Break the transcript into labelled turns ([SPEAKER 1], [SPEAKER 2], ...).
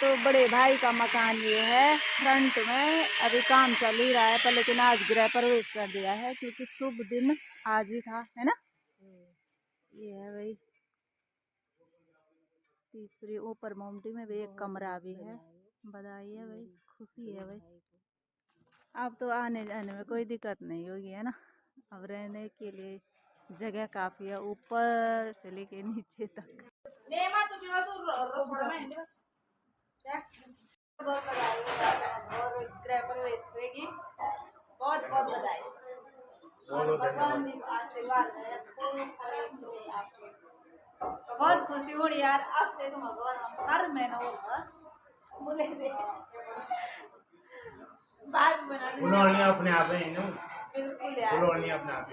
[SPEAKER 1] तो बड़े भाई का मकान ये है फ्रंट में। अभी काम चल ही रहा है पर लेकिन आज गृह प्रवेश कर दिया है क्योंकि शुभ दिन आज ही था, है ना। ये है भाई तीसरी ऊपर मोमटी में भी एक कमरा भी है। बधाई है भाई, खुशी है भाई। अब तो आने जाने में कोई दिक्कत नहीं होगी, है ना। अब रहने के लिए जगह काफी है ऊपर से लेके नीचे तक। और गृह प्रवेश हुएगी, बहुत बहुत बधाई। और भगवान जी का आशीर्वाद है, बहुत खुशी हो रही यार आपसे। तुम भगवान हम हर महीना बोले दे बात बना अपने आप है। बिल्कुल यार अपने आप